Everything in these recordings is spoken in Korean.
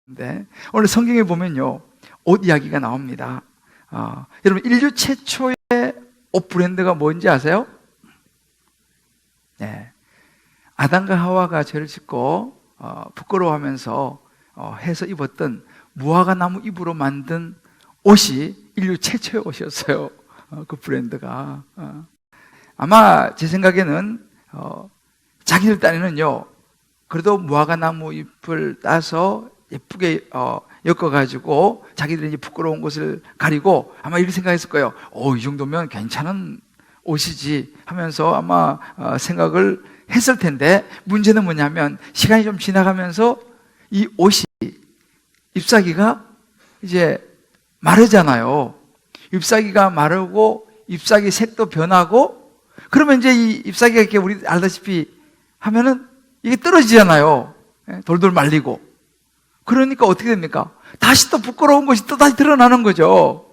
네. 오늘 성경에 보면요, 옷 이야기가 나옵니다. 여러분, 인류 최초의 옷 브랜드가 뭔지 아세요? 네. 아담과 하와가 죄를 짓고 부끄러워하면서 해서 입었던 무화과 나무 잎으로 만든 옷이 인류 최초의 옷이었어요. 그 브랜드가. 아마 제 생각에는 자기들 딴에는요, 그래도 무화과 나무 잎을 따서 예쁘게 엮어가지고 자기들이 이제 부끄러운 곳을 가리고 아마 이렇게 생각했을 거예요. 이 정도면 괜찮은 옷이지 하면서 아마 생각을 했을 텐데, 문제는 뭐냐면 시간이 좀 지나가면서 이 옷이 잎사귀가 이제 마르잖아요. 잎사귀가 마르고 잎사귀 색도 변하고, 그러면 이제 이 잎사귀가 이렇게 우리 알다시피 하면은 이게 떨어지잖아요. 돌돌 말리고. 그러니까 어떻게 됩니까? 다시 또 부끄러운 것이 또 다시 드러나는 거죠.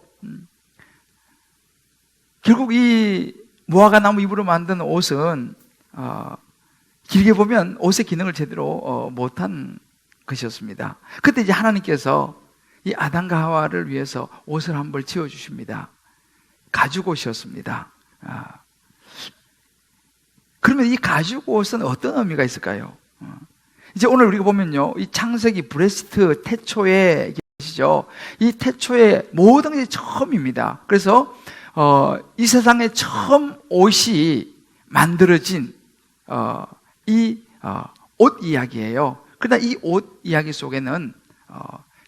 결국 이 무화과 나무 잎으로 만든 옷은 길게 보면 옷의 기능을 제대로 못한 것이었습니다. 그때 이제 하나님께서 이 아담과 하와를 위해서 옷을 한 벌 지어주십니다. 가죽 옷이었습니다. 그러면 이 가죽 옷은 어떤 의미가 있을까요? 이제 오늘 우리가 보면요, 이 창세기 브레스트 태초에 계시죠. 이 태초의 모든 것이 처음입니다. 그래서 이 세상에 처음 옷이 만들어진 이 옷 이야기예요. 그러나 이 옷 이야기 속에는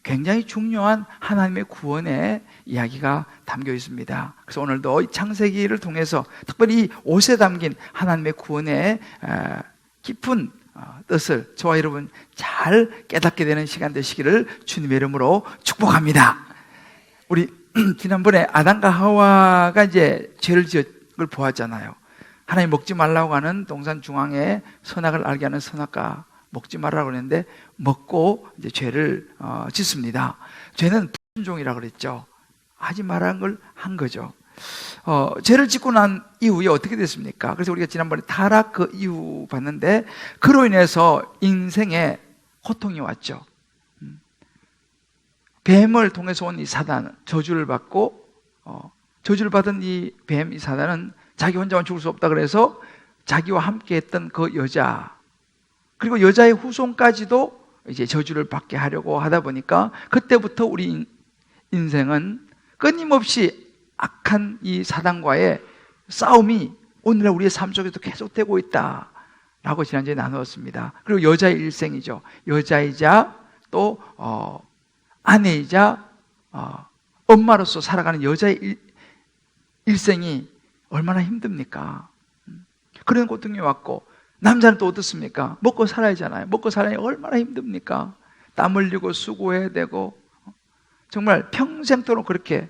굉장히 중요한 하나님의 구원의 이야기가 담겨 있습니다. 그래서 오늘도 이 창세기를 통해서 특별히 이 옷에 담긴 하나님의 구원의 깊은 뜻을 저와 여러분 잘 깨닫게 되는 시간 되시기를 주님의 이름으로 축복합니다. 우리 지난번에 아담과 하와가 이제 죄를 지은 걸 보았잖아요. 하나님 먹지 말라고 하는 동산 중앙에 선악을 알게 하는 선악과 먹지 말라고 그랬는데 먹고 이제 죄를 짓습니다. 죄는 불순종이라고 그랬죠. 하지 말라는 걸 한 거죠. 죄를 짓고 난 이후에 어떻게 됐습니까? 그래서 우리가 지난번에 타락 그 이후 봤는데, 그로 인해서 인생에 고통이 왔죠. 뱀을 통해서 온 이 사단, 저주를 받고 저주를 받은 이 뱀, 이 사단은 자기 혼자만 죽을 수 없다 그래서 자기와 함께 했던 그 여자, 그리고 여자의 후손까지도 이제 저주를 받게 하려고 하다 보니까 그때부터 우리 인생은 끊임없이 악한 이 사단과의 싸움이 오늘날 우리의 삶 속에서 계속되고 있다라고 지난주에 나누었습니다. 그리고 여자의 일생이죠. 여자이자 또 아내이자 엄마로서 살아가는 여자의 일생이 얼마나 힘듭니까? 그런 고통이 왔고, 남자는 또 어떻습니까? 먹고 살아야잖아요. 먹고 살아야 얼마나 힘듭니까? 땀 흘리고 수고해야 되고, 정말 평생도록 그렇게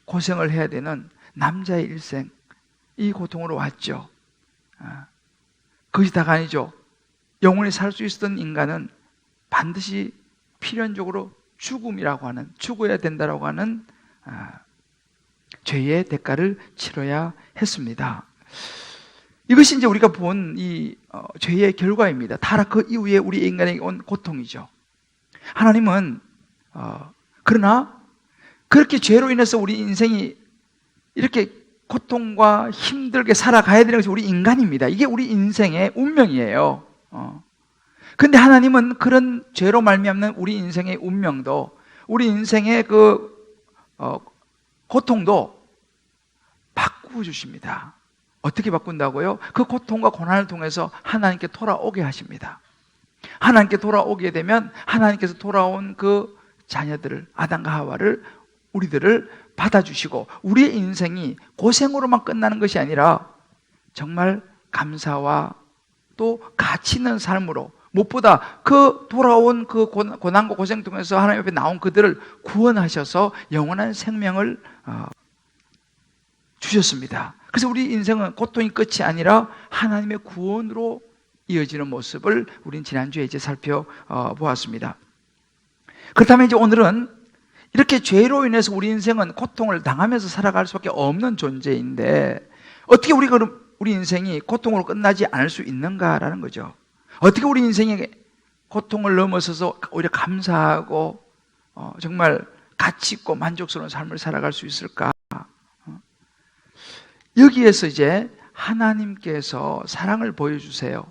고생을 해야 되는 남자의 일생, 이 고통으로 왔죠. 그것이 다가 아니죠. 영원히 살 수 있었던 인간은 반드시 필연적으로 죽음이라고 하는, 죽어야 된다라고 하는 죄의 대가를 치러야 했습니다. 이것이 이제 우리가 본 이 죄의 결과입니다. 타락 그 이후에 우리 인간에게 온 고통이죠. 하나님은 그러나 그렇게 죄로 인해서 우리 인생이 이렇게 고통과 힘들게 살아가야 되는 것이 우리 인간입니다. 이게 우리 인생의 운명이에요. 근데 하나님은 그런 죄로 말미암는 우리 인생의 운명도, 우리 인생의 그 고통도 바꾸어 주십니다. 어떻게 바꾼다고요? 그 고통과 고난을 통해서 하나님께 돌아오게 하십니다. 하나님께 돌아오게 되면 하나님께서 돌아온 그 자녀들을, 아담과 하와를, 우리들을 받아주시고, 우리의 인생이 고생으로만 끝나는 것이 아니라 정말 감사와 또 가치 있는 삶으로, 무엇보다 그 돌아온 그 고난과 고생 통해서 하나님 앞에 나온 그들을 구원하셔서 영원한 생명을 주셨습니다. 그래서 우리 인생은 고통이 끝이 아니라 하나님의 구원으로 이어지는 모습을 우린 지난주에 이제 살펴보았습니다. 그렇다면 이제 오늘은 이렇게 죄로 인해서 우리 인생은 고통을 당하면서 살아갈 수밖에 없는 존재인데, 어떻게 우리 인생이 고통으로 끝나지 않을 수 있는가라는 거죠. 어떻게 우리 인생에 고통을 넘어서서 오히려 감사하고 정말 가치 있고 만족스러운 삶을 살아갈 수 있을까? 여기에서 이제 하나님께서 사랑을 보여주세요.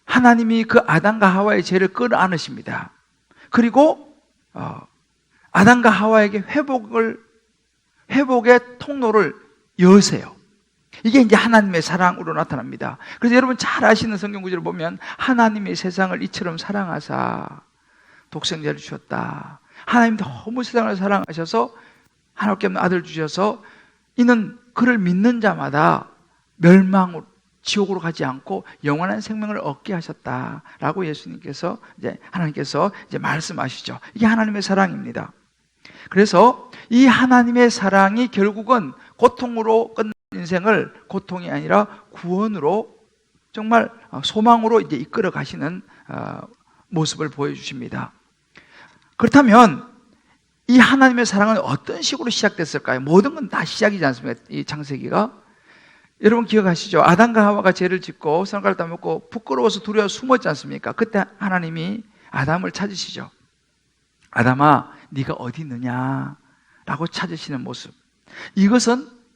하나님이 그 아담과 하와의 죄를 끌어안으십니다. 그리고 아담과 하와에게 회복의 통로를 여세요. 이게 이제 하나님의 사랑으로 나타납니다. 그래서 여러분 잘 아시는 성경 구절을 보면 하나님이 세상을 이처럼 사랑하사 독생자를 주셨다. 하나님 너무 세상을 사랑하셔서 하나님께 없는 아들 주셔서 이는 그를 믿는 자마다 멸망으로 지옥으로 가지 않고 영원한 생명을 얻게 하셨다라고 예수님께서 하나님께서 말씀하시죠. 이게 하나님의 사랑입니다. 그래서 이 하나님의 사랑이 결국은 고통으로 끝난 인생을 고통이 아니라 구원으로 정말 소망으로 이제 이끌어 가시는 모습을 보여주십니다. 그렇다면 이 하나님의 사랑은 어떤 식으로 시작됐을까요? 모든 건 다 시작이지 않습니까? 이 창세기가. 여러분 기억하시죠? 아담과 하와가 죄를 짓고 선악과를 따먹고 부끄러워서 두려워 숨었지 않습니까? 그때 하나님이 아담을 찾으시죠. 아담아, 네가 어디 있느냐? 라고 찾으시는 모습.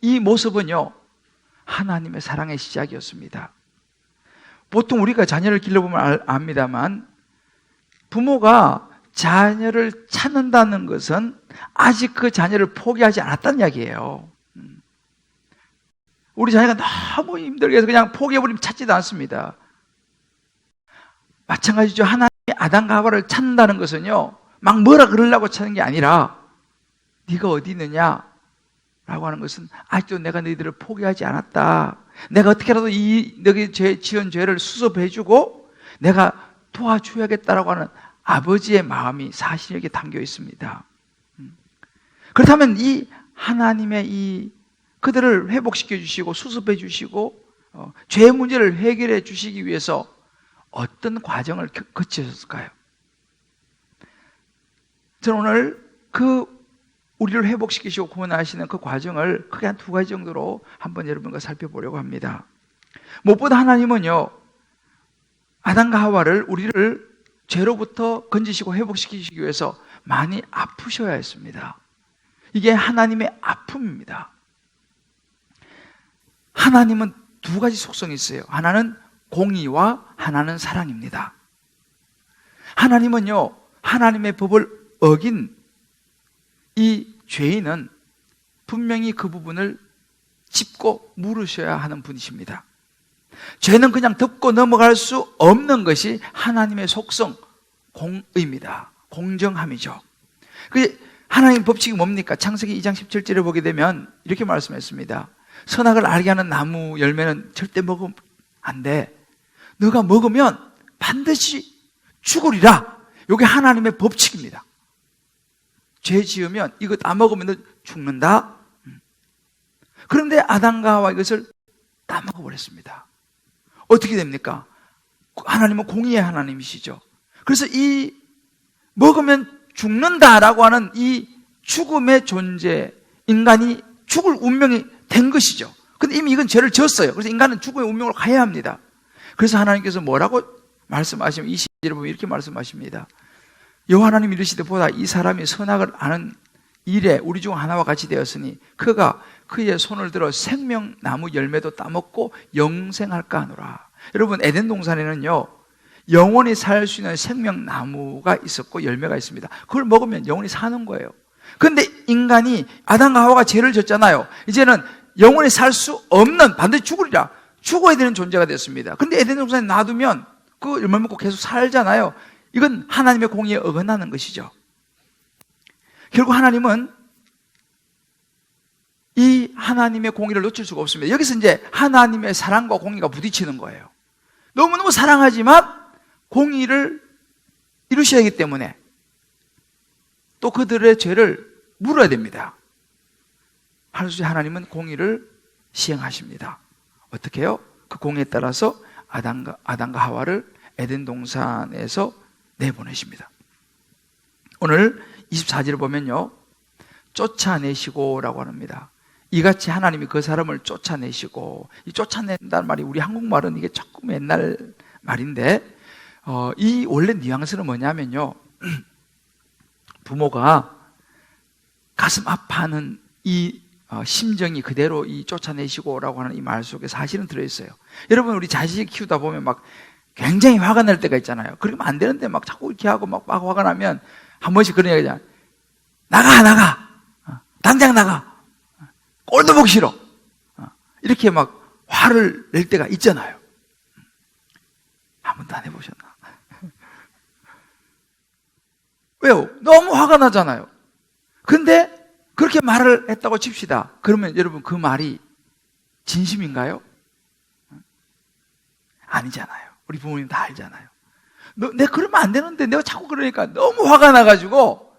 이 모습은요, 하나님의 사랑의 시작이었습니다. 보통 우리가 자녀를 길러보면 압니다만, 부모가 자녀를 찾는다는 것은 아직 그 자녀를 포기하지 않았다는 이야기예요. 우리 자녀가 너무 힘들게 해서 그냥 포기해버리면 찾지도 않습니다. 마찬가지죠. 하나님이 아담과 하와를 찾는다는 것은요, 막 뭐라 그러려고 찾는 게 아니라 네가 어디 있느냐 라고 하는 것은 아직도 내가 너희들을 포기하지 않았다. 내가 어떻게라도 너희 지은 죄를 수습해주고 내가 도와줘야겠다라고 하는 아버지의 마음이 사실 여기에 담겨 있습니다. 그렇다면 이 하나님의 그들을 회복시켜 주시고 수습해 주시고 죄의 문제를 해결해 주시기 위해서 어떤 과정을 거치셨을까요? 저는 오늘 우리를 회복시키시고 구원하시는 그 과정을 크게 한 두 가지 정도로 한번 여러분과 살펴보려고 합니다. 무엇보다 하나님은요, 아담과 하와를 우리를 죄로부터 건지시고 회복시키시기 위해서 많이 아프셔야 했습니다. 이게 하나님의 아픔입니다. 하나님은 두 가지 속성이 있어요. 하나는 공의와 하나는 사랑입니다. 하나님은요, 하나님의 법을 어긴 이 죄인은 분명히 그 부분을 짚고 물으셔야 하는 분이십니다. 죄는 그냥 덮고 넘어갈 수 없는 것이 하나님의 속성, 공의입니다. 공정함이죠. 하나님 법칙이 뭡니까? 창세기 2장 17절에 보게 되면 이렇게 말씀했습니다. 선악을 알게 하는 나무 열매는 절대 먹으면 안 돼. 너가 먹으면 반드시 죽으리라. 이게 하나님의 법칙입니다. 죄 지으면 이거 다 먹으면 너 죽는다. 그런데 아담과 하와 이것을 다 먹어버렸습니다. 어떻게 됩니까? 하나님은 공의의 하나님이시죠. 그래서 이 먹으면 죽는다라고 하는 이 죽음의 존재, 인간이 죽을 운명이 된 것이죠. 근데 이미 이건 죄를 지었어요. 그래서 인간은 죽음의 운명으로 가야 합니다. 그래서 하나님께서 뭐라고 말씀하시면 20절에 보면 이렇게 말씀하십니다. 여호와 하나님이 이르시되 보라, 이 사람이 선악을 아는 일에 우리 중 하나와 같이 되었으니 그가 그의 손을 들어 생명나무 열매도 따먹고 영생할까 하노라. 여러분, 에덴 동산에는요, 영원히 살 수 있는 생명나무가 있었고 열매가 있습니다. 그걸 먹으면 영원히 사는 거예요. 그런데 인간이 아담과 하와가 죄를 졌잖아요. 이제는 영원히 살 수 없는, 반드시 죽으리라, 죽어야 되는 존재가 됐습니다. 그런데 에덴 동산에 놔두면 그 열매 먹고 계속 살잖아요. 이건 하나님의 공의에 어긋나는 것이죠. 결국 하나님은 이 하나님의 공의를 놓칠 수가 없습니다. 여기서 이제 하나님의 사랑과 공의가 부딪히는 거예요. 너무너무 사랑하지만 공의를 이루셔야 하기 때문에 또 그들의 죄를 물어야 됩니다. 하나님은 공의를 시행하십니다. 어떻게 해요? 그 공의에 따라서 아담과 하와를 에덴 동산에서 내보내십니다. 오늘 24절을 보면요, 쫓아내시고 라고 합니다. 이같이 하나님이 그 사람을 쫓아내시고, 이 쫓아낸다는 말이 우리 한국말은 이게 조금 옛날 말인데, 이 원래 뉘앙스는 뭐냐면요. 부모가 가슴 아파하는 이 심정이 그대로 이 쫓아내시고라고 하는 이 말 속에 사실은 들어있어요. 여러분, 우리 자식 키우다 보면 막 굉장히 화가 날 때가 있잖아요. 그러면 안 되는데 막 자꾸 이렇게 하고 막 화가 나면 한 번씩 그런 얘기 하잖아요. 나가! 당장 나가! 꼴도 보기 싫어! 이렇게 막 화를 낼 때가 있잖아요. 한 번도 안 해보셨나? 왜요? 너무 화가 나잖아요. 근데 그렇게 말을 했다고 칩시다. 그러면 여러분, 그 말이 진심인가요? 아니잖아요. 우리 부모님 다 알잖아요. 내가 그러면 안 되는데 내가 자꾸 그러니까 너무 화가 나가지고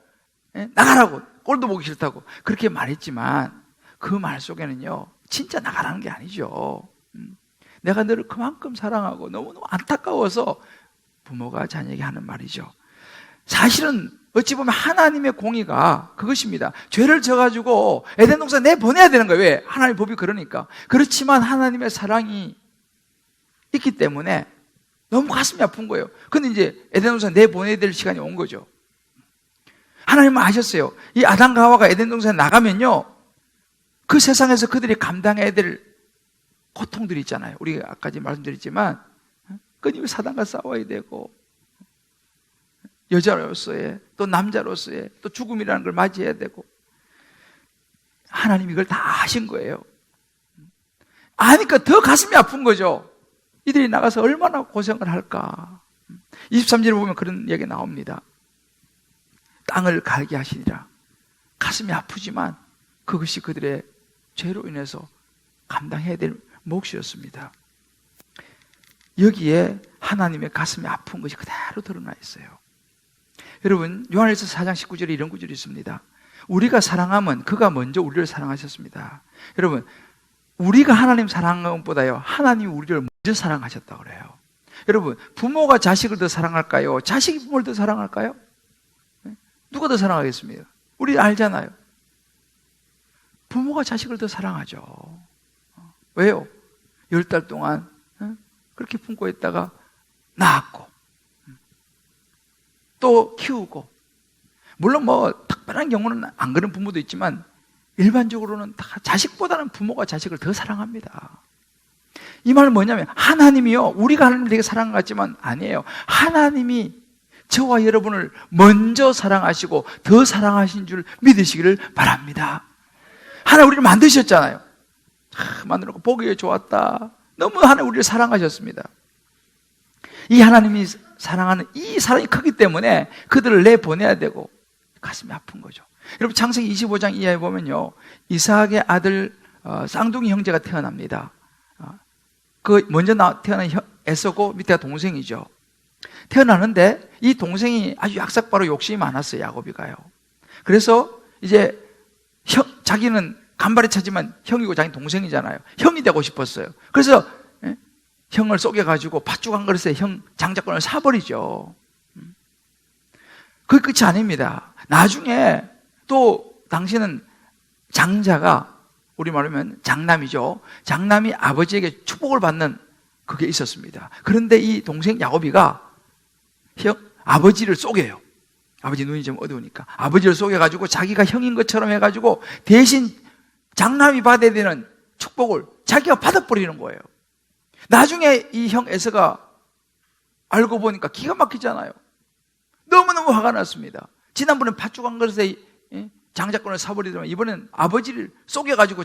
나가라고, 꼴도 보기 싫다고 그렇게 말했지만 그 말 속에는요, 진짜 나가라는 게 아니죠. 내가 너를 그만큼 사랑하고 너무너무 안타까워서 부모가 자녀에게 하는 말이죠. 사실은 어찌 보면 하나님의 공의가 그것입니다. 죄를 져가지고 에덴 동산 내보내야 되는 거예요. 왜? 하나님의 법이 그러니까. 그렇지만 하나님의 사랑이 있기 때문에 너무 가슴이 아픈 거예요. 근데 이제 에덴 동산 내보내야 될 시간이 온 거죠. 하나님은 아셨어요. 이 아담과 하와가 에덴 동산에 나가면요, 그 세상에서 그들이 감당해야 될 고통들이 있잖아요. 우리가 아까 말씀드렸지만 끊임없이 사단과 싸워야 되고, 여자로서의 또 남자로서의 또 죽음이라는 걸 맞이해야 되고, 하나님이 이걸 다 하신 거예요. 아니까 더 가슴이 아픈 거죠. 이들이 나가서 얼마나 고생을 할까. 23절에 보면 그런 얘기 나옵니다. 땅을 갈게 하시리라. 가슴이 아프지만 그것이 그들의 죄로 인해서 감당해야 될 몫이었습니다. 여기에 하나님의 가슴이 아픈 것이 그대로 드러나 있어요. 여러분, 요한일서 4장 19절에 이런 구절이 있습니다. 우리가 사랑하면 그가 먼저 우리를 사랑하셨습니다. 여러분, 우리가 하나님 사랑하는 것보다요, 하나님이 우리를 먼저 사랑하셨다고 그래요. 여러분, 부모가 자식을 더 사랑할까요? 자식이 부모를 더 사랑할까요? 누가 더 사랑하겠습니까? 우리 알잖아요. 부모가 자식을 더 사랑하죠. 왜요? 10달 동안 그렇게 품고 있다가 낳았고 또 키우고, 물론 뭐 특별한 경우는 안 그런 부모도 있지만 일반적으로는 다 자식보다는 부모가 자식을 더 사랑합니다. 이 말은 뭐냐면, 하나님이요, 우리가 하나님을 되게 사랑한 것 같지만 아니에요. 하나님이 저와 여러분을 먼저 사랑하시고 더 사랑하신 줄 믿으시기를 바랍니다. 하나님 우리를 만드셨잖아요. 만들어놓고 보기에 좋았다. 너무 하나님 우리를 사랑하셨습니다. 이 하나님이 사랑하는 이 사랑이 크기 때문에 그들을 내보내야 되고 가슴이 아픈 거죠. 여러분, 창세기 25장 이하에 보면요, 이삭의 아들 쌍둥이 형제가 태어납니다. 그 먼저 태어난 에서고 밑에가 동생이죠. 태어나는데 이 동생이 아주 약삭바로 욕심이 많았어요. 야곱이가요. 그래서 이제 자기는 간발의 차지만 형이고 자기 동생이잖아요. 형이 되고 싶었어요. 그래서 형을 속여가지고 팥죽 한 그릇에 형 장자권을 사버리죠. 그게 끝이 아닙니다. 나중에 또 당시는 장자가, 우리말로 하면 장남이죠. 장남이 아버지에게 축복을 받는 그게 있었습니다. 그런데 이 동생 야곱이가 아버지를 속여요. 아버지 눈이 좀 어두우니까 아버지를 속여가지고 자기가 형인 것처럼 해가지고 대신 장남이 받아야 되는 축복을 자기가 받아버리는 거예요. 나중에 이 형 에서가 알고 보니까 기가 막히잖아요. 너무너무 화가 났습니다. 지난번에 팥죽 한 그릇에 장자권을 사버리더만 이번엔 아버지를 속여가지고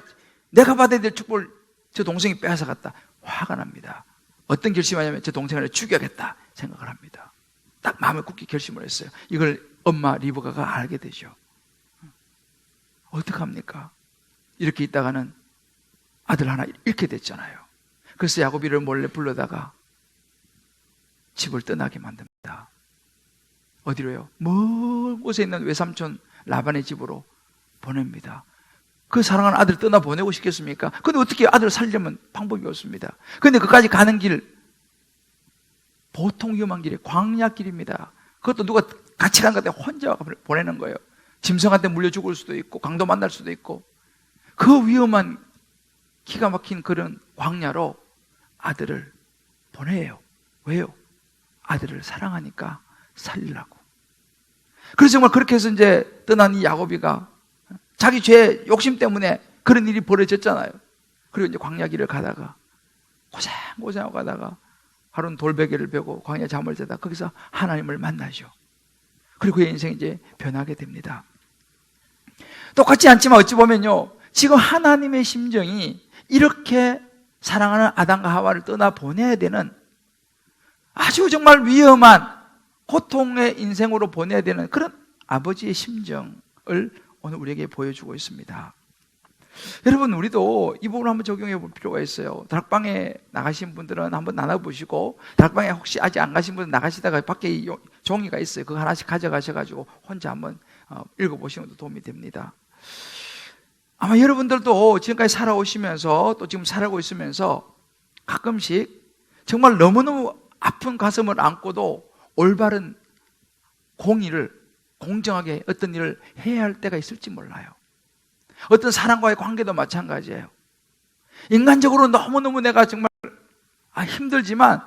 내가 받아야 될 축복을 저 동생이 빼앗아갔다. 화가 납니다. 어떤 결심하냐면 저 동생을 죽여야겠다 생각을 합니다. 딱 마음에 굳게 결심을 했어요. 이걸 엄마 리브가가 알게 되죠. 어떡합니까? 이렇게 있다가는 아들 하나 잃게 됐잖아요. 그래서 야곱이를 몰래 불러다가 집을 떠나게 만듭니다. 어디로요? 먼 곳에 있는 외삼촌 라반의 집으로 보냅니다. 그 사랑하는 아들 떠나보내고 싶겠습니까? 근데 어떻게 아들을 살려면 방법이 없습니다. 근데 그까지 가는 길, 보통 위험한 길이 광야길입니다. 그것도 누가 같이 간 것 같아 혼자 보내는 거예요. 짐승한테 물려 죽을 수도 있고 강도 만날 수도 있고, 그 위험한 기가 막힌 그런 광야로 아들을 보내요. 왜요? 아들을 사랑하니까 살리려고. 그래서 정말 그렇게 해서 이제 떠난 이 야곱이가 자기 죄 욕심 때문에 그런 일이 벌어졌잖아요. 그리고 이제 광야 길을 가다가 고생하고 가다가 하루는 돌베개를 베고 광야 잠을 자다 거기서 하나님을 만나죠. 그리고 그의 인생이 이제 변하게 됩니다. 똑같지 않지만 어찌 보면요, 지금 하나님의 심정이 이렇게 사랑하는 아담과 하와를 떠나보내야 되는 아주 정말 위험한 고통의 인생으로 보내야 되는 그런 아버지의 심정을 오늘 우리에게 보여주고 있습니다. 여러분, 우리도 이 부분을 한번 적용해 볼 필요가 있어요. 다락방에 나가신 분들은 한번 나눠보시고, 다락방에 혹시 아직 안 가신 분은 나가시다가 밖에 종이가 있어요. 그거 하나씩 가져가셔가지고 혼자 한번 읽어보시는 것도 도움이 됩니다. 아마 여러분들도 지금까지 살아오시면서 또 지금 살아가고 있으면서 가끔씩 정말 너무너무 아픈 가슴을 안고도 올바른 공의를, 공정하게 어떤 일을 해야 할 때가 있을지 몰라요. 어떤 사람과의 관계도 마찬가지예요. 인간적으로 너무너무 내가 정말 힘들지만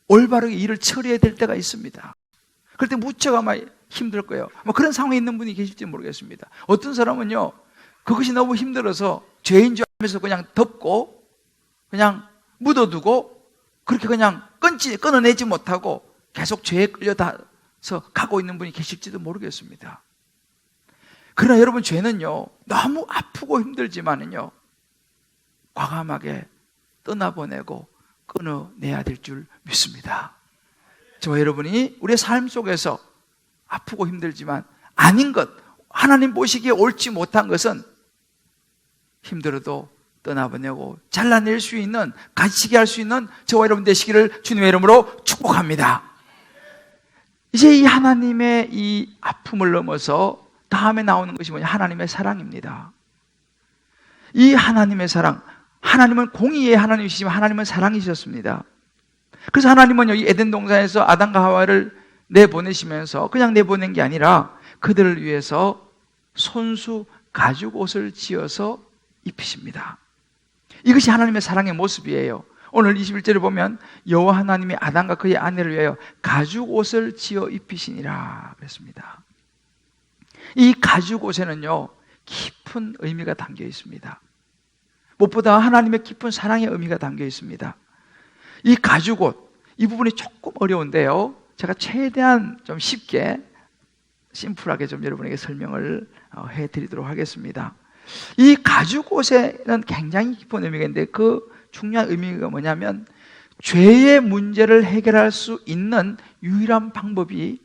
올바르게 일을 처리해야 될 때가 있습니다. 그럴 때 무척 아마 힘들 거예요. 그런 상황에 있는 분이 계실지 모르겠습니다. 어떤 사람은요, 그것이 너무 힘들어서 죄인 줄 알면서 그냥 덮고 그냥 묻어두고 그렇게 그냥 끊어내지 못하고 계속 죄에 끌려다서 가고 있는 분이 계실지도 모르겠습니다. 그러나 여러분, 죄는요, 너무 아프고 힘들지만은요, 과감하게 떠나보내고 끊어내야 될 줄 믿습니다. 저와 여러분이 우리의 삶 속에서 아프고 힘들지만 아닌 것, 하나님 보시기에 옳지 못한 것은 힘들어도 떠나보내고 잘라낼 수 있는, 가지게 할 수 있는 저와 여러분 되시기를 주님의 이름으로 축복합니다. 이제 이 하나님의 이 아픔을 넘어서 다음에 나오는 것이 뭐냐? 하나님의 사랑입니다. 이 하나님의 사랑, 하나님은 공의의 하나님이시지만 하나님은 사랑이셨습니다. 그래서 하나님은 이 에덴 동산에서 아담과 하와를 내보내시면서 그냥 내보낸 게 아니라 그들을 위해서 손수 가죽 옷을 지어서 입히십니다. 이것이 하나님의 사랑의 모습이에요. 오늘 21절에 보면 여호와 하나님이 아담과 그의 아내를 위하여 가죽 옷을 지어 입히시니라 그랬습니다. 이 가죽 옷에는요, 깊은 의미가 담겨 있습니다. 무엇보다 하나님의 깊은 사랑의 의미가 담겨 있습니다. 이 가죽 옷, 이 부분이 조금 어려운데요, 제가 최대한 좀 쉽게 심플하게 좀 여러분에게 설명을 해드리도록 하겠습니다. 이 가죽 옷에는 굉장히 깊은 의미가 있는데 그 중요한 의미가 뭐냐면 죄의 문제를 해결할 수 있는 유일한 방법이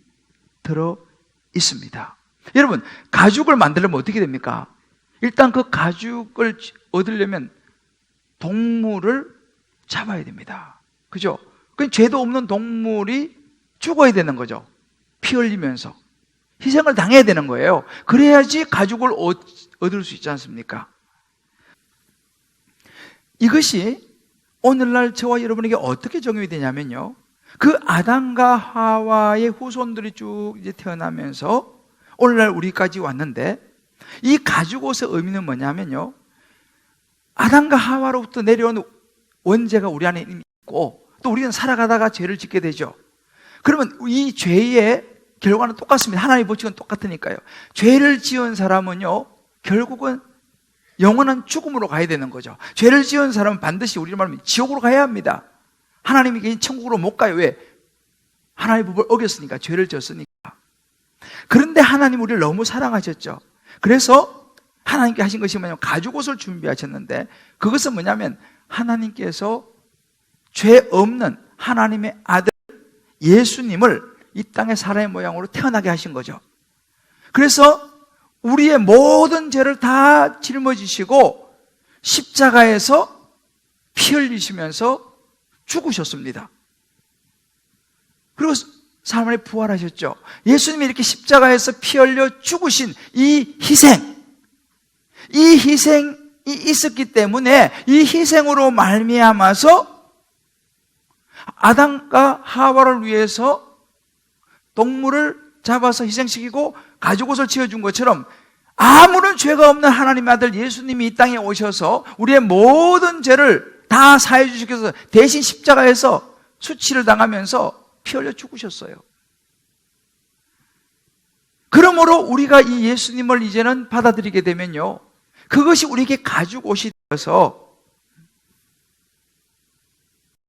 들어 있습니다. 여러분, 가죽을 만들려면 어떻게 됩니까? 일단 그 가죽을 얻으려면 동물을 잡아야 됩니다. 그죠? 그 죄도 없는 동물이 죽어야 되는 거죠. 피 흘리면서 희생을 당해야 되는 거예요. 그래야지 가죽을 얻을 수 있지 않습니까? 이것이 오늘날 저와 여러분에게 어떻게 적용이 되냐면요, 그 아담과 하와의 후손들이 쭉 이제 태어나면서 오늘날 우리까지 왔는데, 이 가죽 옷의 의미는 뭐냐면요, 아담과 하와로부터 내려온 원죄가 우리 안에 있고 또 우리는 살아가다가 죄를 짓게 되죠. 그러면 이 죄의 결과는 똑같습니다. 하나님의 법칙은 똑같으니까요. 죄를 지은 사람은요, 결국은 영원한 죽음으로 가야 되는 거죠. 죄를 지은 사람은 반드시 우리로 말하면 지옥으로 가야 합니다. 하나님이 계신 천국으로 못 가요. 왜? 하나님의 법을 어겼으니까, 죄를 지었으니까. 그런데 하나님 우리를 너무 사랑하셨죠. 그래서 하나님께 하신 것이 뭐냐면 가죽옷을 준비하셨는데, 그것은 뭐냐면 하나님께서 죄 없는 하나님의 아들 예수님을 이 땅의 사람의 모양으로 태어나게 하신 거죠. 그래서 우리의 모든 죄를 다 짊어지시고 십자가에서 피 흘리시면서 죽으셨습니다. 그리고 사흘 만에 부활하셨죠. 예수님이 이렇게 십자가에서 피 흘려 죽으신 이 희생이 있었기 때문에 이 희생으로 말미암아서 아담과 하와를 위해서 동물을 잡아서 희생시키고 가죽옷을 지어준 것처럼 아무런 죄가 없는 하나님의 아들 예수님이 이 땅에 오셔서 우리의 모든 죄를 다 사해 주시기 위해서 대신 십자가에서 수치를 당하면서 피 흘려 죽으셨어요. 그러므로 우리가 이 예수님을 이제는 받아들이게 되면요, 그것이 우리에게 가죽 옷이 되어서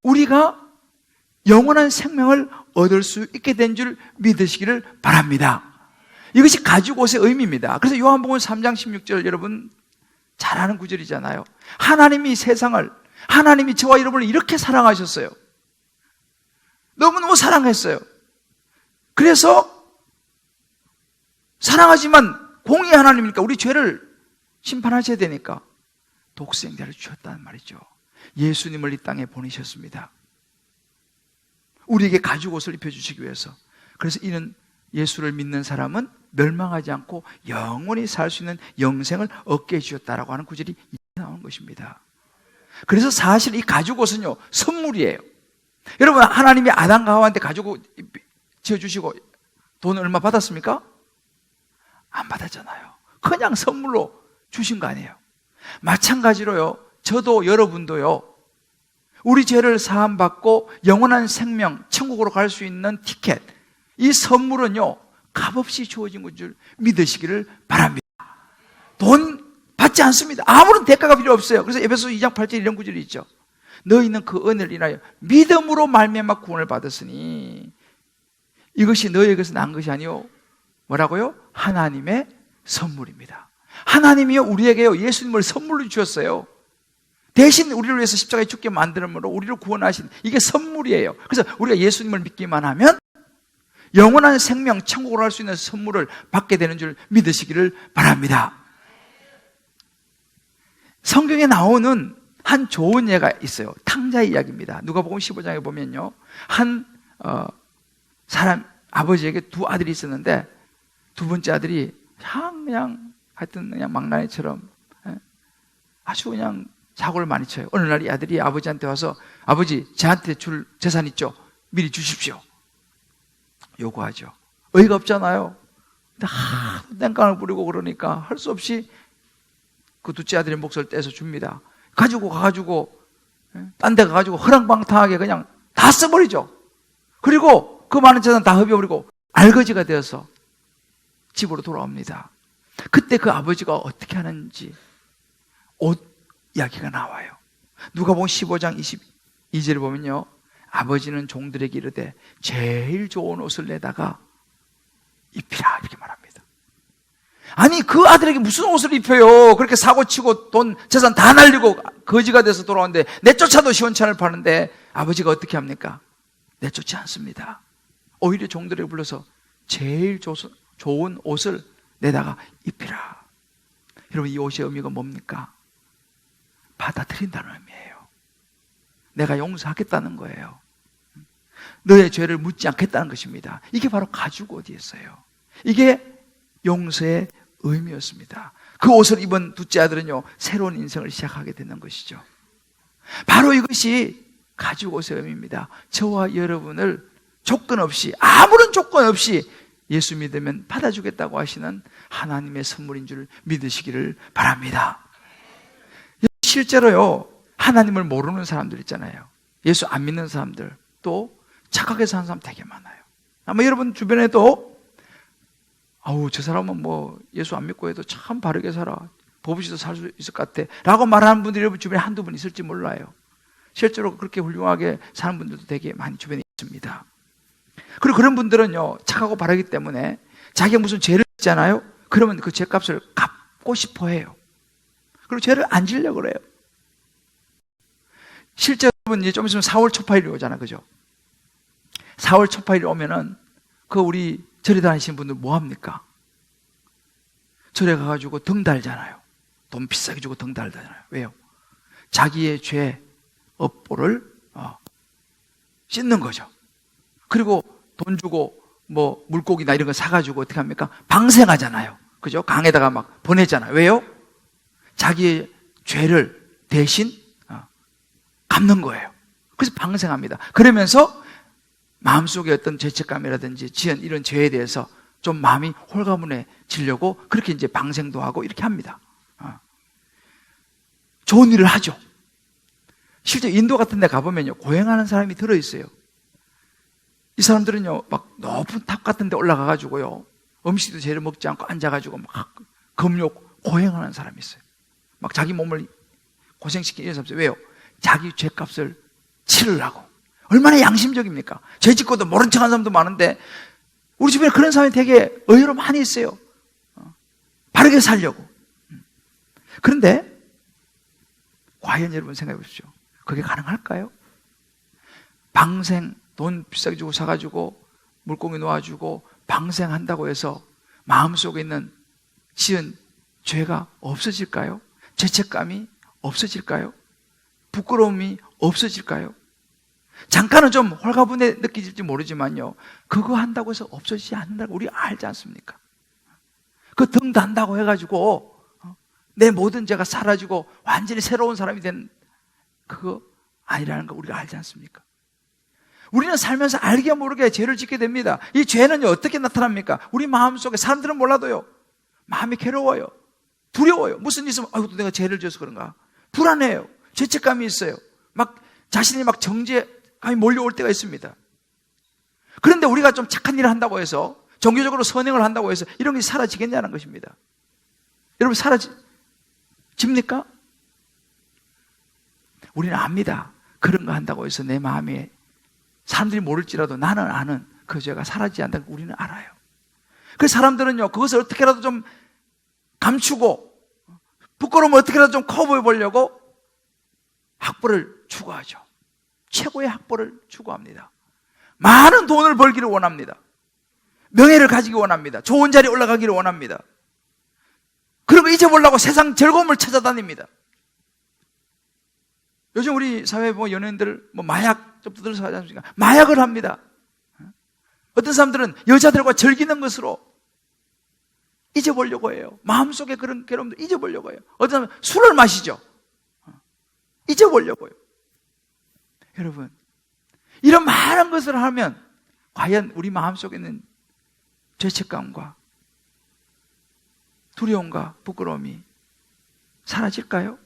우리가 영원한 생명을 얻을 수 있게 된 줄 믿으시기를 바랍니다. 이것이 가죽 옷의 의미입니다. 그래서 요한복음 3장 16절 여러분 잘 아는 구절이잖아요. 하나님이 세상을, 하나님이 저와 여러분을 이렇게 사랑하셨어요. 너무너무 사랑했어요. 그래서 사랑하지만 공의의 하나님이니까 우리 죄를 심판하셔야 되니까 독생자를 주셨다는 말이죠. 예수님을 이 땅에 보내셨습니다. 우리에게 가죽 옷을 입혀주시기 위해서. 그래서 이는 예수를 믿는 사람은 멸망하지 않고 영원히 살 수 있는 영생을 얻게 해주셨다라고 하는 구절이 나오는 것입니다. 그래서 사실 이 가죽 옷은요, 선물이에요. 여러분, 하나님이 아담과 하와한테 가죽 옷 지어주시고 돈 얼마 받았습니까? 안 받았잖아요. 그냥 선물로 주신 거 아니에요. 마찬가지로요, 저도 여러분도요, 우리 죄를 사함받고 영원한 생명, 천국으로 갈 수 있는 티켓, 이 선물은요, 값없이 주어진 것 줄 믿으시기를 바랍니다. 돈 받지 않습니다. 아무런 대가가 필요 없어요. 그래서 에베소서 2장 8절 이런 구절이 있죠. 너희는 그 은혜를 인하여 믿음으로 말미암아 구원을 받았으니 이것이 너희에게서 난 것이 아니요, 뭐라고요? 하나님의 선물입니다. 하나님이요, 우리에게요, 예수님을 선물로 주셨어요. 대신 우리를 위해서 십자가에 죽게 만들므로 우리를 구원하신, 이게 선물이에요. 그래서 우리가 예수님을 믿기만 하면 영원한 생명, 천국으로 갈 수 있는 선물을 받게 되는 줄 믿으시기를 바랍니다. 성경에 나오는 한 좋은 예가 있어요. 탕자의 이야기입니다. 누가복음 15장에 보면요, 한 사람 아버지에게 두 아들이 있었는데 두 번째 아들이 그냥 하여튼 그냥 망나니처럼 아주 그냥 사고를 많이 쳐요. 어느 날 이 아들이 아버지한테 와서, 아버지, 저한테 줄 재산 있죠? 미리 주십시오. 요구하죠. 어이가 없잖아요. 근데 땡깡을 부리고 그러니까 할 수 없이 그 둘째 아들의 몫을 떼서 줍니다. 가지고 가가지고 딴 데 가가지고 허랑방탕하게 그냥 다 써버리죠. 그리고 그 많은 재산 다 흡여버리고 알거지가 되어서 집으로 돌아옵니다. 그때 그 아버지가 어떻게 하는지 옷 이야기가 나와요. 누가복음 15장 22절을 보면요, 아버지는 종들에게 이르되 제일 좋은 옷을 내다가 입히라, 이렇게 말합니다. 아니, 그 아들에게 무슨 옷을 입혀요? 그렇게 사고치고 돈 재산 다 날리고 거지가 돼서 돌아오는데 내쫓아도 시원찮을 파는데 아버지가 어떻게 합니까? 내쫓지 않습니다. 오히려 종들에게 불러서 제일 좋은 옷을 내다가 입히라. 여러분, 이 옷의 의미가 뭡니까? 받아들인다는 의미예요. 내가 용서하겠다는 거예요. 너의 죄를 묻지 않겠다는 것입니다. 이게 바로 가죽 옷이었어요. 이게 용서의 의미였습니다. 그 옷을 입은 둘째 아들은요, 새로운 인생을 시작하게 되는 것이죠. 바로 이것이 가죽 옷의 의미입니다. 저와 여러분을 조건 없이, 아무런 조건 없이 예수 믿으면 받아주겠다고 하시는 하나님의 선물인 줄 믿으시기를 바랍니다. 실제로요, 하나님을 모르는 사람들 있잖아요. 예수 안 믿는 사람들, 또 착하게 사는 사람 되게 많아요. 아마 여러분 주변에도 저 사람은 뭐 예수 안 믿고 해도 참 바르게 살아, 법 없이도 살 수 있을 것 같아 라고 말하는 분들이 여러분 주변에 한두 분 있을지 몰라요. 실제로 그렇게 훌륭하게 사는 분들도 되게 많이 주변에 있습니다. 그리고 그런 분들은요, 착하고 바르기 때문에 자기가 무슨 죄를 짓잖아요. 그러면 그 죄값을 갚고 싶어 해요. 그리고 죄를 안 지려고 그래요. 실제 여러분, 이제 좀 있으면 4월 초파일이 오잖아, 그죠? 4월 초파일이 오면은 그 우리 절에 다니시는 분들 뭐 합니까? 절에 가가지고 등 달잖아요. 돈 비싸게 주고 등 달잖아요. 왜요? 자기의 죄 업보를 씻는 거죠. 그리고 돈 주고 뭐 물고기나 이런 거 사가지고 어떻게 합니까? 방생하잖아요. 그죠? 강에다가 막 보내잖아요. 왜요? 자기의 죄를 대신 갚는 거예요. 그래서 방생합니다. 그러면서 마음속에 어떤 죄책감이라든지 지은 이런 죄에 대해서 좀 마음이 홀가분해지려고 그렇게 이제 방생도 하고 이렇게 합니다. 좋은 일을 하죠. 실제 인도 같은 데 가보면요, 고행하는 사람이 들어있어요. 이 사람들은요, 막 높은 탑 같은 데 올라가가지고요, 음식도 제대로 먹지 않고 앉아가지고 막 금욕, 고행하는 사람이 있어요. 막 자기 몸을 고생시키는 이런 사람이 있어요. 왜요? 자기 죄값을 치르려고. 얼마나 양심적입니까? 죄 짓고도 모른 척 하는 사람도 많은데, 우리 주변에 그런 사람이 되게 의외로 많이 있어요. 바르게 살려고. 그런데 과연 여러분 생각해 보십시오. 그게 가능할까요? 방생 돈 비싸게 주고 사가지고 물고기 놓아주고 방생한다고 해서 마음속에 있는 지은 죄가 없어질까요? 죄책감이 없어질까요? 부끄러움이 없어질까요? 잠깐은 좀 홀가분해 느껴질지 모르지만요, 그거 한다고 해서 없어지지 않는다고 우리 알지 않습니까? 그 등 단다고 해가지고 내 모든 죄가 사라지고 완전히 새로운 사람이 된 그거 아니라는 거 우리가 알지 않습니까? 우리는 살면서 알게 모르게 죄를 짓게 됩니다. 이 죄는 어떻게 나타납니까? 우리 마음속에, 사람들은 몰라도요, 마음이 괴로워요, 두려워요. 무슨 일 있으면 아이고 내가 죄를 지어서 그런가, 불안해요, 죄책감이 있어요. 막 자신이 막 정죄감이 몰려올 때가 있습니다. 그런데 우리가 좀 착한 일을 한다고 해서, 종교적으로 선행을 한다고 해서 이런 게 사라지겠냐는 것입니다. 여러분, 사라집니까? 우리는 압니다. 그런 거 한다고 해서 내 마음에, 사람들이 모를지라도 나는 아는 그 죄가 사라지지 않는다는 걸 우리는 알아요. 그래서 사람들은요, 그것을 어떻게라도 좀 감추고 부끄러움을 어떻게라도 좀 커 보여보려고 학벌을 추구하죠. 최고의 학벌을 추구합니다. 많은 돈을 벌기를 원합니다. 명예를 가지기 원합니다. 좋은 자리에 올라가기를 원합니다. 그리고 잊어보려고 세상 즐거움을 찾아다닙니다. 요즘 우리 사회 연예인들 마약 좀 두들겨서 하지 않습니까? 마약을 합니다. 어떤 사람들은 여자들과 즐기는 것으로 잊어보려고 해요. 마음속에 그런 괴로움도 잊어보려고 해요. 어떤 사람은 술을 마시죠. 잊어보려고 해요. 여러분, 이런 많은 것을 하면 과연 우리 마음속에 있는 죄책감과 두려움과 부끄러움이 사라질까요?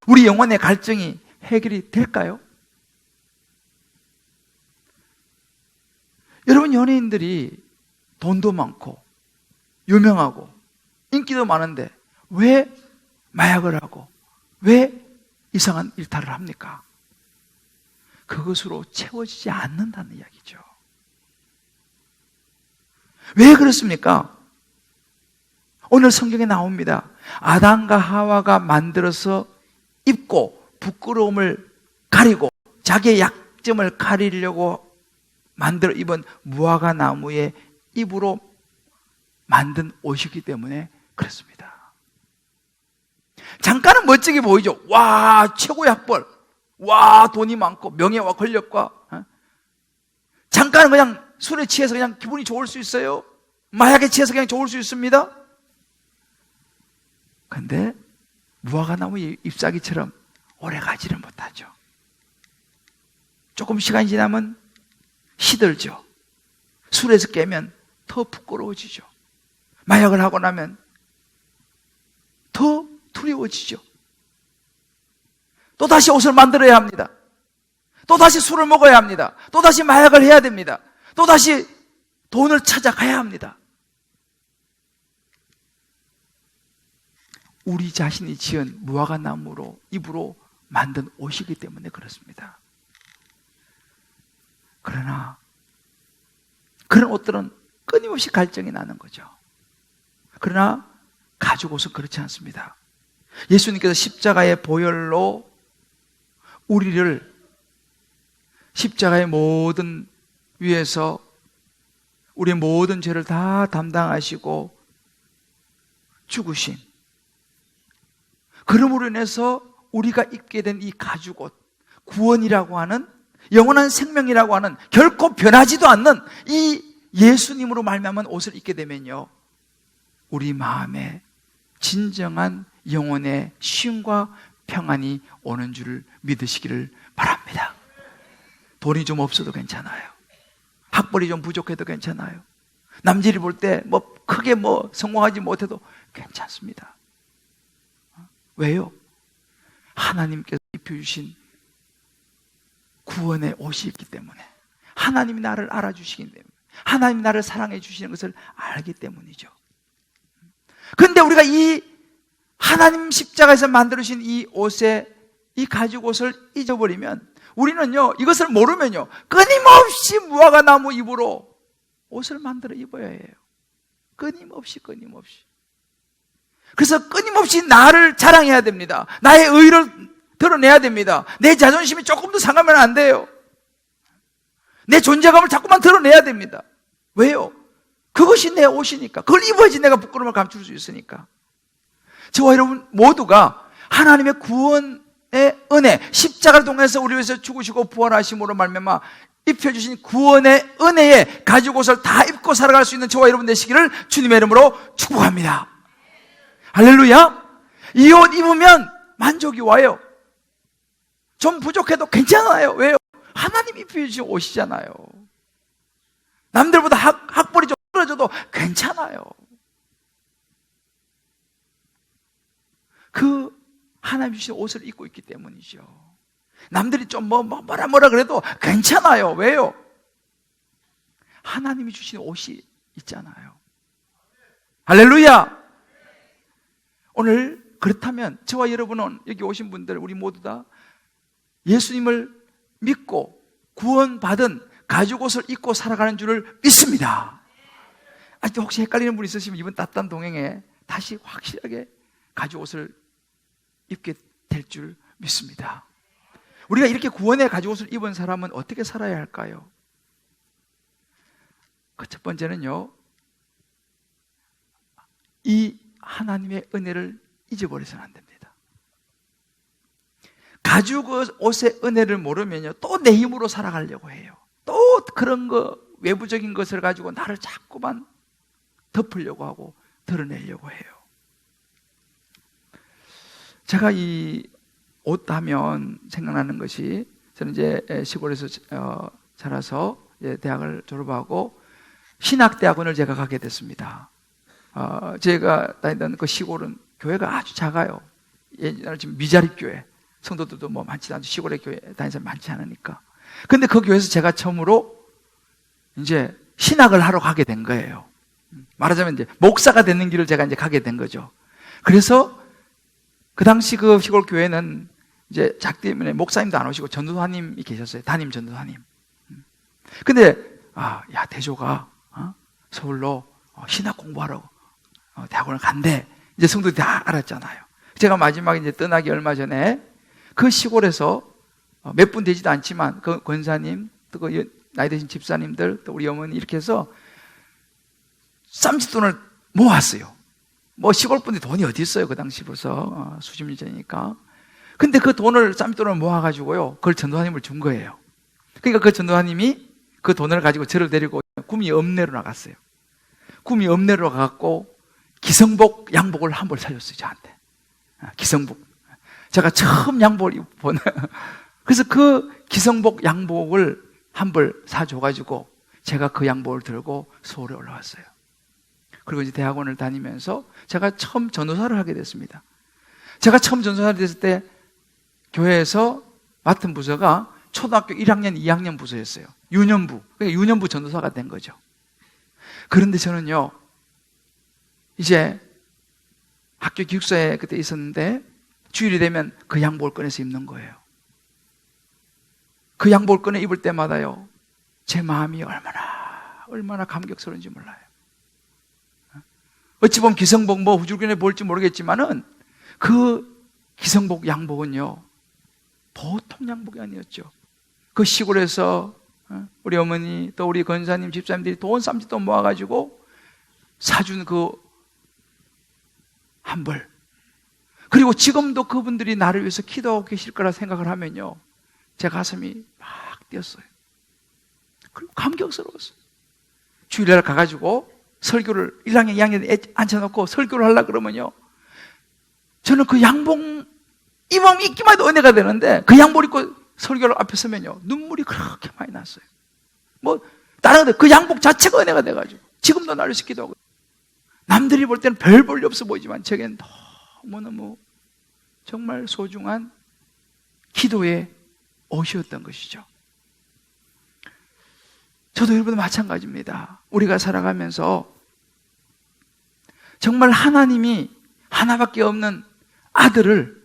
우리 영혼의 갈증이 해결이 될까요? 여러분, 연예인들이 돈도 많고 유명하고 인기도 많은데 왜 마약을 하고 왜 이상한 일탈을 합니까? 그것으로 채워지지 않는다는 이야기죠. 왜 그렇습니까? 오늘 성경에 나옵니다. 아담과 하와가 만들어서 입고 부끄러움을 가리고 자기의 약점을 가리려고 만들어 입은 무화과 나무의 잎으로 만든 옷이기 때문에 그렇습니다. 잠깐은 멋지게 보이죠. 와, 최고의 학벌, 와, 돈이 많고 명예와 권력과, 잠깐은 그냥 술에 취해서 그냥 기분이 좋을 수 있어요. 마약에 취해서 그냥 좋을 수 있습니다. 근데 무화과 나무 잎사귀처럼 오래 가지를 못하죠. 조금 시간이 지나면 시들죠. 술에서 깨면 더 부끄러워지죠. 마약을 하고 나면 더 두려워지죠. 또다시 옷을 만들어야 합니다. 또다시 술을 먹어야 합니다. 또다시 마약을 해야 됩니다. 또다시 돈을 찾아가야 합니다. 우리 자신이 지은 무화과 나무로 잎으로 만든 옷이기 때문에 그렇습니다. 그러나 그런 옷들은 끊임없이 갈증이 나는 거죠. 그러나 가죽 옷은 그렇지 않습니다. 예수님께서 십자가의 보혈로 우리를 십자가의 모든 위에서 우리의 모든 죄를 다 담당하시고 죽으신, 그러므로 인해서 우리가 입게 된 이 가죽옷, 구원이라고 하는, 영원한 생명이라고 하는, 결코 변하지도 않는 이 예수님으로 말미암은 옷을 입게 되면요, 우리 마음에 진정한 영혼의 쉼과 평안이 오는 줄을 믿으시기를 바랍니다. 돈이 좀 없어도 괜찮아요. 학벌이 좀 부족해도 괜찮아요. 남들이 볼 때 크게 성공하지 못해도 괜찮습니다. 왜요? 하나님께서 입혀주신 구원의 옷이 있기 때문에, 하나님이 나를 알아주시기 때문에, 하나님이 나를 사랑해 주시는 것을 알기 때문이죠. 그런데 우리가 이 하나님 십자가에서 만들어주신 이 옷에, 이 가죽 옷을 잊어버리면, 우리는요, 이것을 모르면요, 끊임없이 무화과 나무 잎으로 옷을 만들어 입어야 해요. 끊임없이. 그래서 끊임없이 나를 자랑해야 됩니다. 나의 의의를 드러내야 됩니다. 내 자존심이 조금도 상하면 안 돼요. 내 존재감을 자꾸만 드러내야 됩니다. 왜요? 그것이 내 옷이니까. 그걸 입어야지 내가 부끄러움을 감출 수 있으니까. 저와 여러분 모두가 하나님의 구원의 은혜, 십자가를 통해서 우리 위해서 죽으시고 부활하심으로 말미암아 입혀주신 구원의 은혜에 가죽 옷을 다 입고 살아갈 수 있는 저와 여러분 되시기를 주님의 이름으로 축복합니다. 할렐루야. 이 옷 입으면 만족이 와요. 좀 부족해도 괜찮아요. 왜요? 하나님이 입혀주신 옷이잖아요. 남들보다 학벌이 좀 떨어져도 괜찮아요. 그 하나님 주신 옷을 입고 있기 때문이죠. 남들이 좀 뭐라 그래도 괜찮아요. 왜요? 하나님이 주신 옷이 있잖아요. 할렐루야. 오늘 그렇다면 저와 여러분은, 여기 오신 분들 우리 모두 다 예수님을 믿고 구원받은 가죽옷을 입고 살아가는 줄을 믿습니다. 아직도 혹시 헷갈리는 분 있으시면 이번 따뜻한 동행에 다시 확실하게 가죽옷을 입게 될 줄 믿습니다. 우리가 이렇게 구원의 가죽옷을 입은 사람은 어떻게 살아야 할까요? 그 첫 번째는요, 이 하나님의 은혜를 잊어버려서는 안 됩니다. 가죽 옷의 은혜를 모르면요, 또 내 힘으로 살아가려고 해요. 또 그런 거, 외부적인 것을 가지고 나를 자꾸만 덮으려고 하고 드러내려고 해요. 제가 이 옷 하면 생각나는 것이, 저는 이제 시골에서 자라서 이제 대학을 졸업하고 신학대학원을 제가 가게 됐습니다. 제가 다니던 그 시골은 교회가 아주 작아요. 옛날에 지금 미자립 교회, 성도들도 뭐 많지 않죠. 시골의 교회 다니는 사람 많지 않으니까. 근데 그 교회에서 제가 처음으로 이제 신학을 하러 가게 된 거예요. 말하자면 이제 목사가 되는 길을 제가 이제 가게 된 거죠. 그래서 그 당시 그 시골 교회는 이제 작기 때문에 목사님도 안 오시고 전도사님이 계셨어요. 담임 전도사님. 근데 야, 대조가 서울로 신학 공부하러 대학원을 간대. 이제 성도들이 다 알았잖아요. 제가 마지막에 이제 떠나기 얼마 전에 그 시골에서 몇 분 되지도 않지만 그 권사님, 또 그 나이 드신 집사님들, 또 우리 어머니 이렇게 해서 쌈짓돈을 모았어요. 뭐 시골 분들이 돈이 어디 있어요? 그 당시 벌써 수십 년 전이니까. 근데 그 돈을, 쌈짓돈을 모아가지고요, 그걸 전도사님을 준 거예요. 그러니까 그 전도사님이 그 돈을 가지고 저를 데리고 구미 읍내로 나갔어요. 구미 읍내로 가갖고 기성복 양복을 한 벌 사줬어요, 저한테. 기성복. 제가 처음 양복을 입은. 그래서 그 기성복 양복을 한 벌 사줘가지고 제가 그 양복을 들고 서울에 올라왔어요. 그리고 이제 대학원을 다니면서 제가 처음 전도사를 하게 됐습니다. 제가 처음 전도사를 됐을 때 교회에서 맡은 부서가 초등학교 1학년, 2학년 부서였어요. 유년부. 그러니까 유년부 전도사가 된 거죠. 그런데 저는요, 이제 학교 기숙사에 그때 있었는데 주일이 되면 그 양복을 꺼내서 입는 거예요. 그 양복을 꺼내 입을 때마다요, 제 마음이 얼마나 감격스러운지 몰라요. 어찌 보면 기성복 뭐 후줄근에 볼지 모르겠지만은 그 기성복 양복은요, 보통 양복이 아니었죠. 그 시골에서 우리 어머니 또 우리 권사님 집사님들이 돈 쌈짓돈 모아가지고 사준 그 한 벌, 그리고 지금도 그분들이 나를 위해서 기도하고 계실 거라 생각을 하면요, 제 가슴이 막 뛰었어요. 그리고 감격스러웠어요. 주일날 가가지고 설교를 1학년, 2학년에 앉혀놓고 설교를 하려고 그러면요, 저는 그 양복 입기만 해도 은혜가 되는데 그 양복 입고 설교를 앞에 서면요, 눈물이 그렇게 많이 났어요. 뭐 다른 그 양복 자체가 은혜가 돼가지고 지금도 나를 시키도 하고, 남들이 볼 때는 별 볼일 없어 보이지만 제겐 너무너무 정말 소중한 기도의 옷이었던 것이죠. 저도 여러분 마찬가지입니다. 우리가 살아가면서 정말 하나님이 하나밖에 없는 아들을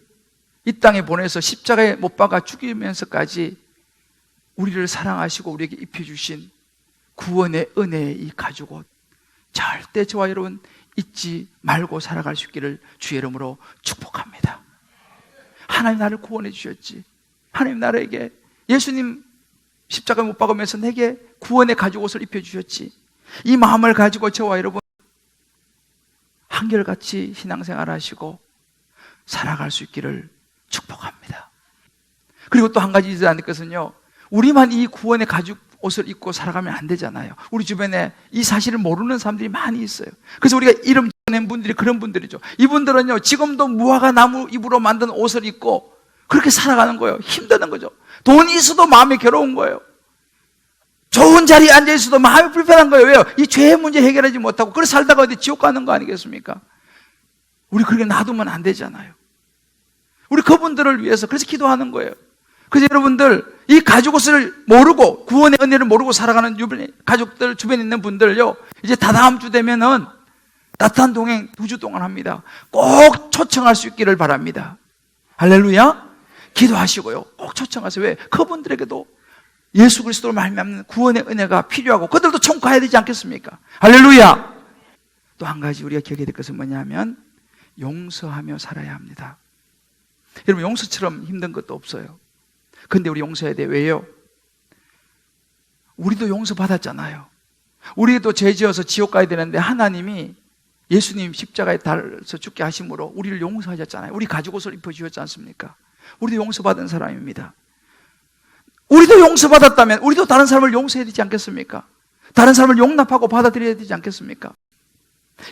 이 땅에 보내서 십자가에 못 박아 죽이면서까지 우리를 사랑하시고 우리에게 입혀주신 구원의 은혜의 이 가죽옷, 절대 저와 여러분 잊지 말고 살아갈 수 있기를 주의 이름으로 축복합니다. 하나님 나를 구원해 주셨지. 하나님 나에게 예수님 십자가에 못 박으면서 내게 구원의 가죽옷을 입혀주셨지. 이 마음을 가지고 저와 여러분 한결같이 신앙생활 하시고 살아갈 수 있기를 축복합니다. 그리고 또 한 가지 잊지 않을 것은요, 우리만 이 구원의 가죽옷을 입고 살아가면 안 되잖아요. 우리 주변에 이 사실을 모르는 사람들이 많이 있어요. 그래서 우리가 이름 지어낸 분들이 그런 분들이죠. 이분들은요, 지금도 무화과 나무 잎으로 만든 옷을 입고 그렇게 살아가는 거예요. 힘드는 거죠. 돈이 있어도 마음이 괴로운 거예요. 좋은 자리에 앉아 있어도 마음이 불편한 거예요. 왜요? 이 죄의 문제 해결하지 못하고 그렇게 살다가 어디 지옥 가는 거 아니겠습니까? 우리 그렇게 놔두면 안 되잖아요. 우리 그분들을 위해서 그래서 기도하는 거예요. 그래서 여러분들 이 가죽옷을 모르고 구원의 은혜를 모르고 살아가는 가족들 주변에 있는 분들요, 이제 다다음 주 되면은 따뜻한 동행 2주 동안 합니다. 꼭 초청할 수 있기를 바랍니다. 할렐루야. 기도하시고요, 꼭 초청하세요. 왜? 그분들에게도 예수 그리스도로 말미암는 구원의 은혜가 필요하고 그들도 천국 가야 되지 않겠습니까? 할렐루야. 또 한 가지 우리가 기억해야 될 것은 뭐냐면 용서하며 살아야 합니다. 여러분, 용서처럼 힘든 것도 없어요. 근데 우리 용서해야 돼요. 왜요? 우리도 용서받았잖아요. 우리도 죄 지어서 지옥 가야 되는데 하나님이 예수님 십자가에 달아서 죽게 하심으로 우리를 용서하셨잖아요. 우리 가죽옷을 입혀주셨지 않습니까? 우리도 용서받은 사람입니다. 우리도 용서받았다면 우리도 다른 사람을 용서해야 되지 않겠습니까? 다른 사람을 용납하고 받아들여야 되지 않겠습니까?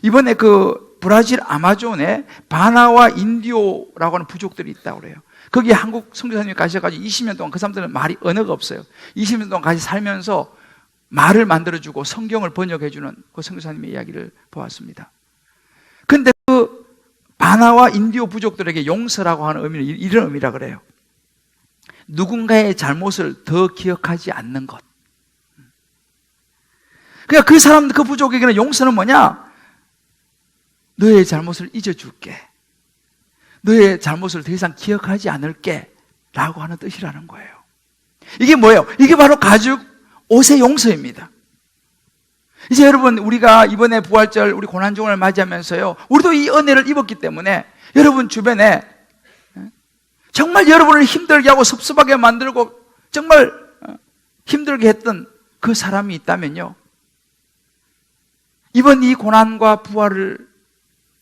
이번에 그 브라질 아마존에 바나와 인디오라고 하는 부족들이 있다고 그래요. 거기 한국 선교사님이 가셔가지고 20년 동안 그 사람들은 말이 언어가 없어요. 20년 동안 같이 살면서 말을 만들어주고 성경을 번역해주는 그 선교사님의 이야기를 보았습니다. 근데 그 바나와 인디오 부족들에게 용서라고 하는 의미는 이런 의미라 그래요. 누군가의 잘못을 더 기억하지 않는 것. 그러니까 그 사람, 그 부족에게는 용서는 뭐냐? 너의 잘못을 잊어줄게. 너의 잘못을 더 이상 기억하지 않을게. 라고 하는 뜻이라는 거예요. 이게 뭐예요? 이게 바로 가죽 옷의 용서입니다. 이제 여러분, 우리가 이번에 부활절 우리 고난주간을 맞이하면서요, 우리도 이 은혜를 입었기 때문에 여러분 주변에 정말 여러분을 힘들게 하고 섭섭하게 만들고 정말 힘들게 했던 그 사람이 있다면요, 이번 이 고난과 부활을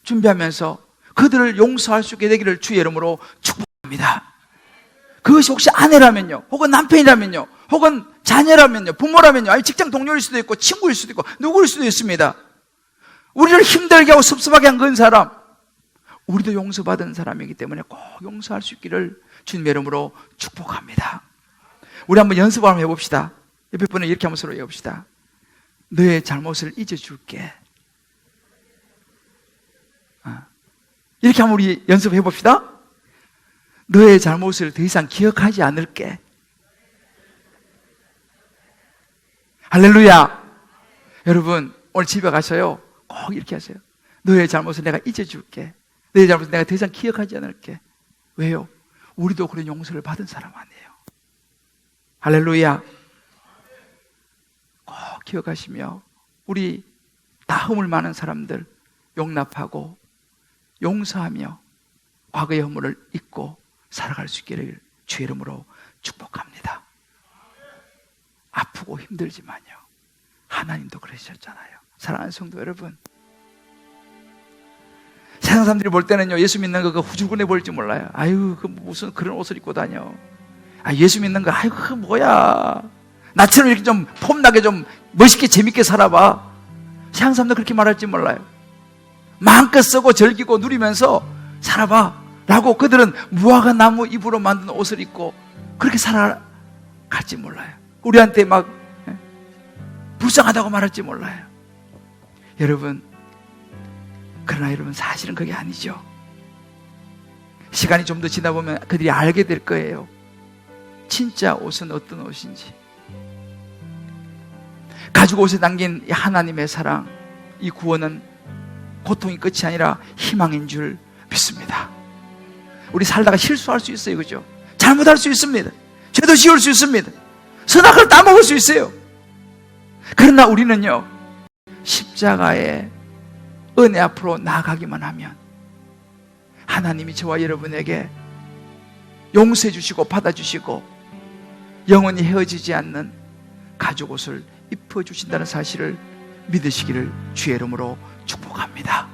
준비하면서 그들을 용서할 수 있게 되기를 주의 이름으로 축복합니다. 그것이 혹시 아내라면요, 혹은 남편이라면요, 혹은 자녀라면요, 부모라면요, 아니 직장 동료일 수도 있고 친구일 수도 있고 누구일 수도 있습니다. 우리를 힘들게 하고 섭섭하게 한 그 사람, 우리도 용서받은 사람이기 때문에 꼭 용서할 수 있기를 주님의 이름으로 축복합니다. 우리 한번 연습을 한번 해봅시다. 옆에 분은 이렇게 한번 서로 해봅시다. 너의 잘못을 잊어줄게. 이렇게 한번 우리 연습해 봅시다. 너의 잘못을 더 이상 기억하지 않을게. 할렐루야. 여러분, 오늘 집에 가서요, 꼭 이렇게 하세요. 너의 잘못을 내가 잊어줄게. 너의 잘못을 내가 더 이상 기억하지 않을게. 왜요? 우리도 그런 용서를 받은 사람 아니에요. 할렐루야. 꼭 기억하시며 우리 다 허물 많은 사람들 용납하고 용서하며 과거의 허물을 잊고 살아갈 수 있기를 주의 이름으로 축복합니다. 아프고 힘들지만요, 하나님도 그러셨잖아요. 사랑하는 성도 여러분, 세상 사람들이 볼 때는요, 예수 믿는 거 후줄근해 보일지 몰라요. 아유, 그 무슨 그런 옷을 입고 다녀. 아, 예수 믿는 거, 아유, 그 뭐야. 나처럼 이렇게 좀 폼나게 좀 멋있게 재밌게 살아봐. 세상 사람들 그렇게 말할지 몰라요. 마음껏 쓰고 즐기고 누리면서 살아봐 라고 그들은 무화과 나무 잎으로 만든 옷을 입고 그렇게 살아갈지 몰라요. 우리한테 막 불쌍하다고 말할지 몰라요. 여러분, 그러나 여러분, 사실은 그게 아니죠. 시간이 좀 더 지나 보면 그들이 알게 될 거예요. 진짜 옷은 어떤 옷인지. 가죽 옷에 담긴 이 하나님의 사랑, 이 구원은 고통이 끝이 아니라 희망인 줄 믿습니다. 우리 살다가 실수할 수 있어요, 그죠? 잘못할 수 있습니다. 죄도 지을 수 있습니다. 선악을 따먹을 수 있어요. 그러나 우리는요, 십자가의 은혜 앞으로 나아가기만 하면 하나님이 저와 여러분에게 용서해 주시고 받아주시고 영원히 헤어지지 않는 가죽옷을 입혀주신다는 사실을 믿으시기를 주의 이름으로 축복합니다.